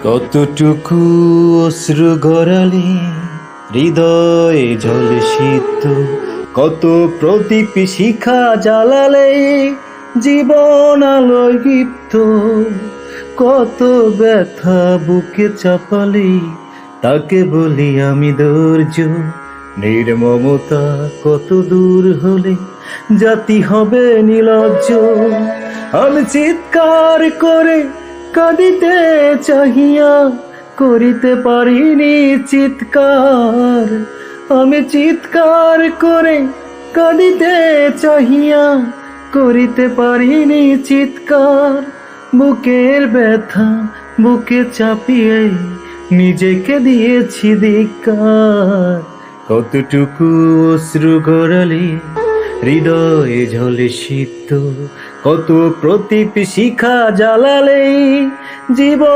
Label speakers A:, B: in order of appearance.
A: কতটুকু অশ্রু গড়ালে হৃদয়ে জলে শীত, কত প্রদীপ শিখা জ্বালালে জীবন আলোয় দীপ্ত, কত ব্যথা বুকে চাপালে তাকে বলি আমি ধৈর্য। নির্মমতা কত দূর হলে জাতি হবে নির্লজ্জ। আমি চিৎকার করে কাঁদিতে চাহিয়া করিতে পারিনি চিৎকার, আমি চিৎকার করে কাঁদিতে চাহিয়া করিতে পারিনি চিৎকার। বুকের ব্যথা বুকে চাপিয়ে নিজেকে দিয়েছি ধিক্কার। কতটুকু অশ্রু গড়ালে হৃদয়ে ঝলে শীত, কত প্রদীপ শিখা জ্বালালে জীবন